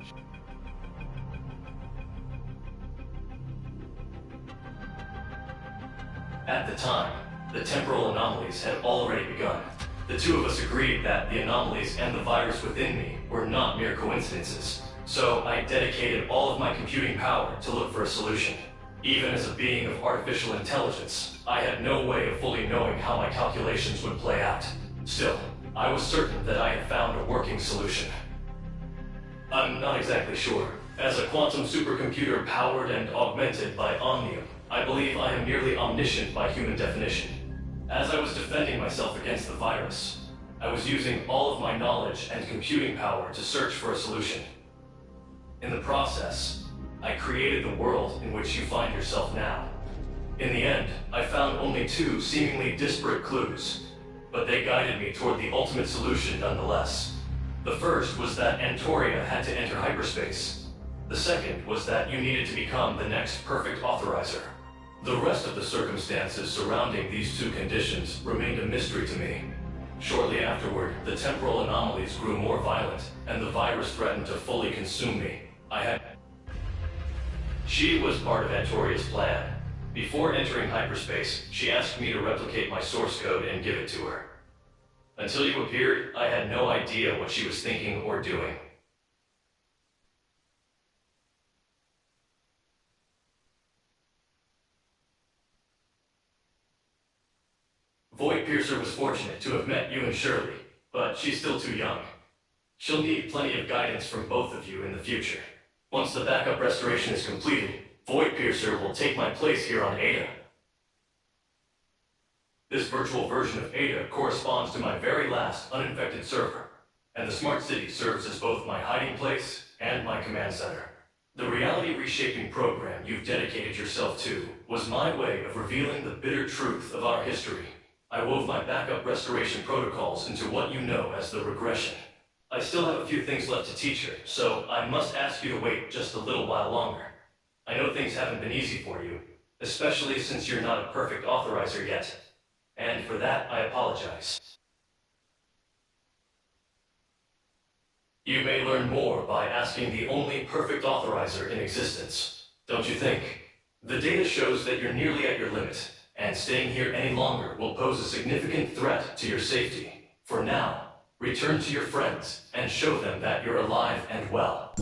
At the time, the temporal anomalies had already begun. The two of us agreed that the anomalies and the virus within me were not mere coincidences. So I dedicated all of my computing power to look for a solution. Even as a being of artificial intelligence, I had no way of fully knowing how my calculations would play out. Still, I was certain that I had found a working solution. I'm not exactly sure. As a quantum supercomputer powered and augmented by Omnium, I believe I am nearly omniscient by human definition. As I was defending myself against the virus, I was using all of my knowledge and computing power to search for a solution. In the process, I created the world in which you find yourself now. In the end, I found only two seemingly disparate clues, but they guided me toward the ultimate solution nonetheless. The first was that Antoria had to enter hyperspace. The second was that you needed to become the next perfect authorizer. The rest of the circumstances surrounding these two conditions remained a mystery to me. Shortly afterward, the temporal anomalies grew more violent, and the virus threatened to fully consume me. She was part of Antoria's plan. Before entering hyperspace, she asked me to replicate my source code and give it to her. Until you appeared, I had no idea what she was thinking or doing. Void Piercer was fortunate to have met you and Shirley, but she's still too young. She'll need plenty of guidance from both of you in the future. Once the backup restoration is completed, Void Piercer will take my place here on Ada. This virtual version of Ada corresponds to my very last uninfected server, and the Smart City serves as both my hiding place and my command center. The reality-reshaping program you've dedicated yourself to was my way of revealing the bitter truth of our history. I wove my backup restoration protocols into what you know as the regression. I still have a few things left to teach her, so I must ask you to wait just a little while longer. I know things haven't been easy for you, especially since you're not a perfect authorizer yet. And for that, I apologize. You may learn more by asking the only perfect authorizer in existence, don't you think? The data shows that you're nearly at your limit, and staying here any longer will pose a significant threat to your safety. For now, return to your friends and show them that you're alive and well.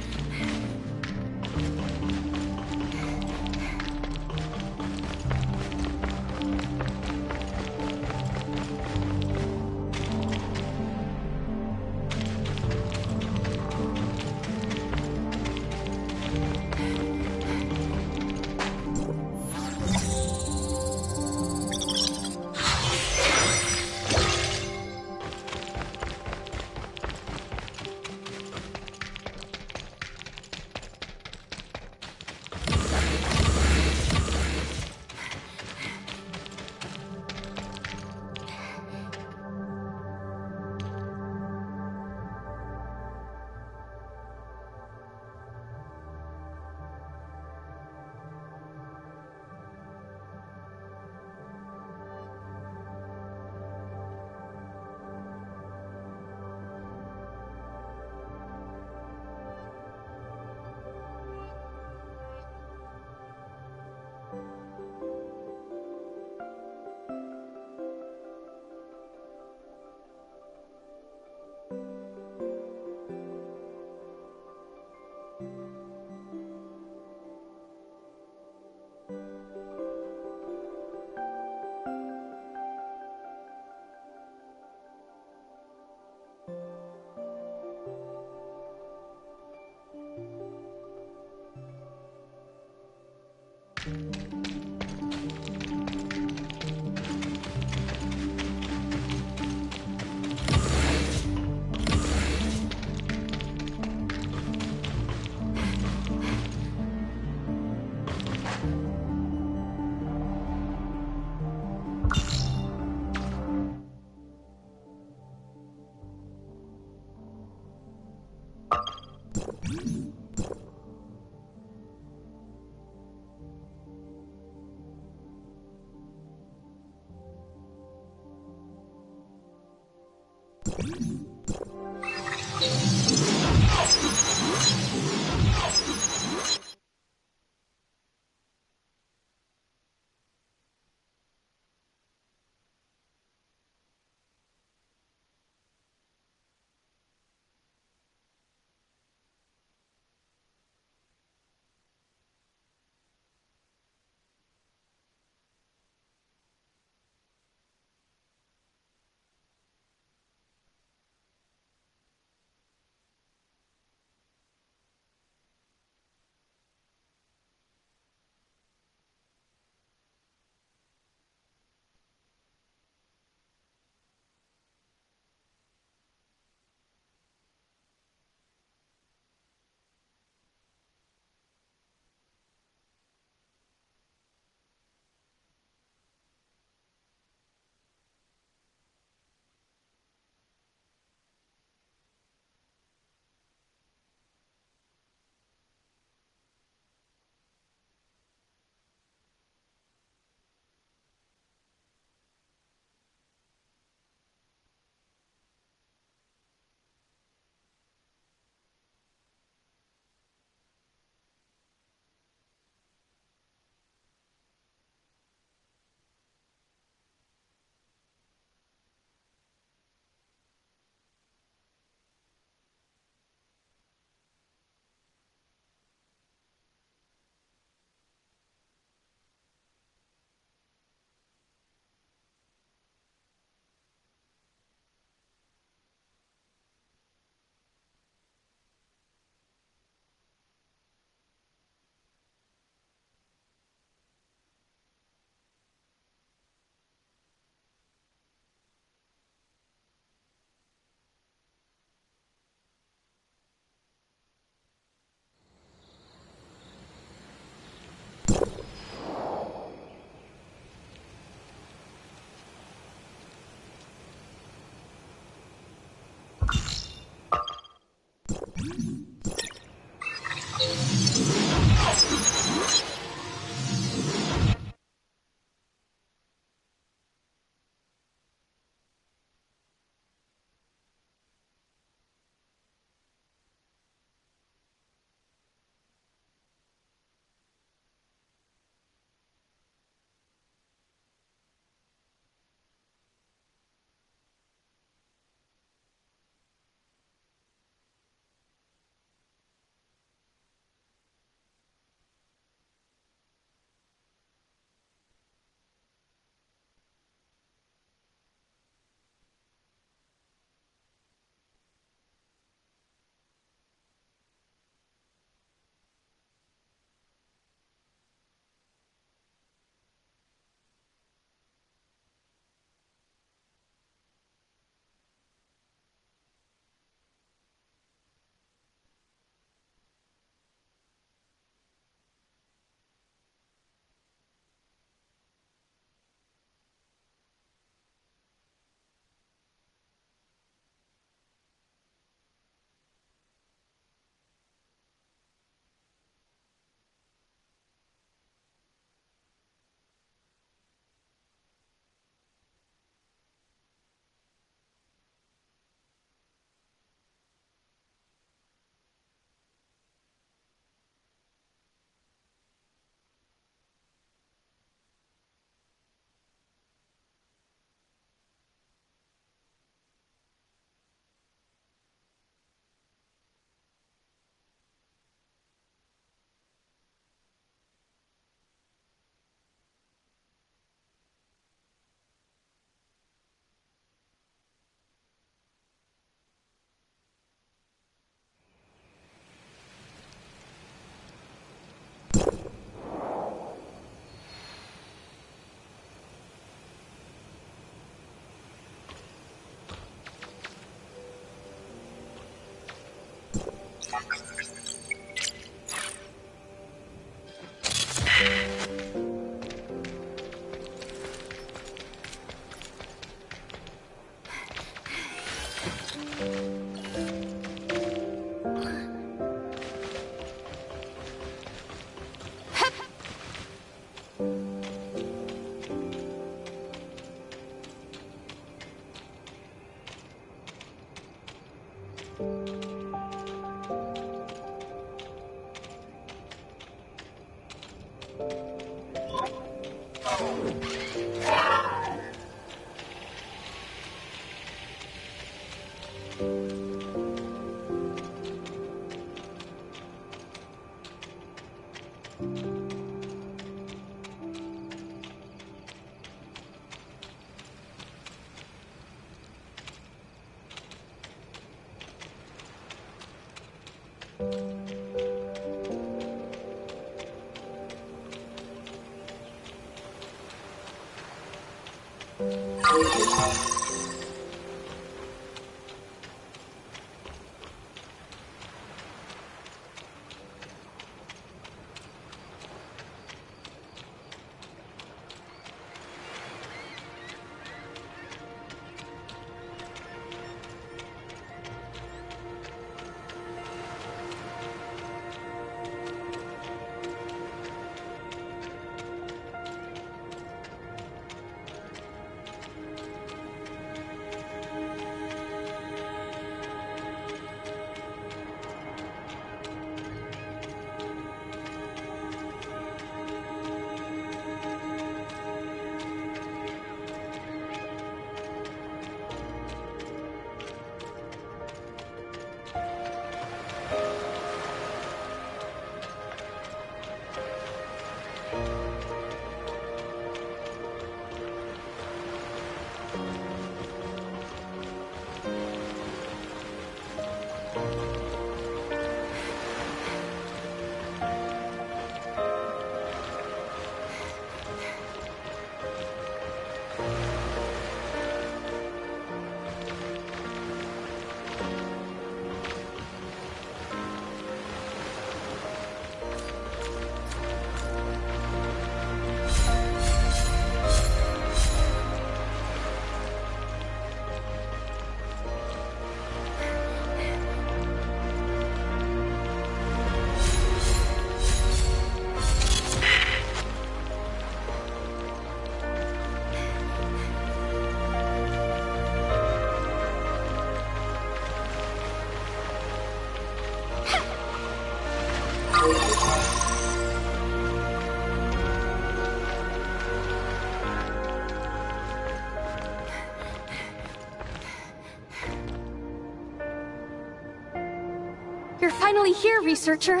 You're finally here, researcher.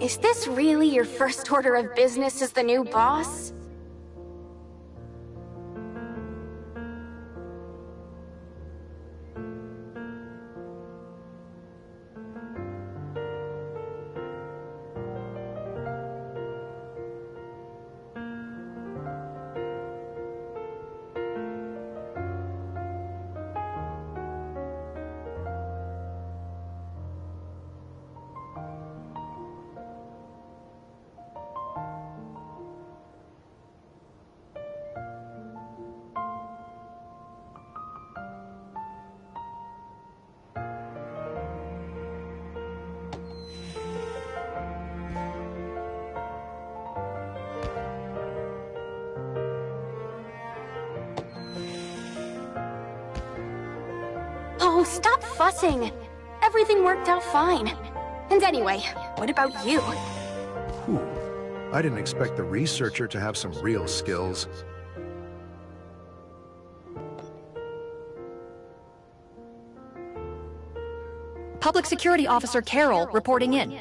Is this really your first order of business as the new boss? Oh, stop fussing. Everything worked out fine. And anyway, what about you? Whew. I didn't expect the researcher to have some real skills. Public Security Officer Carol reporting in.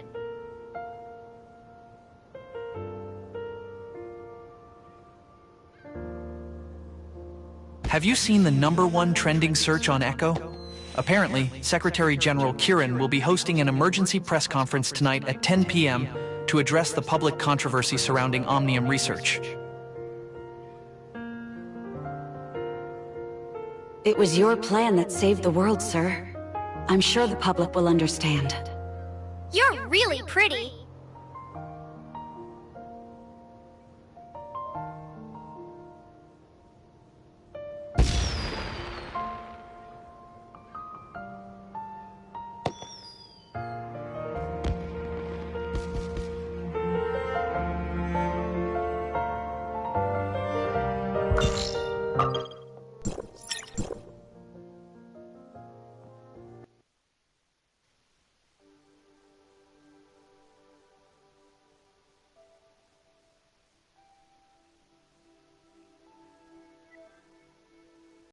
Have you seen the #1 trending search on Echo? Apparently, Secretary General Kieran will be hosting an emergency press conference tonight at 10 p.m. to address the public controversy surrounding Omnium research. It was your plan that saved the world, sir. I'm sure the public will understand. You're really pretty.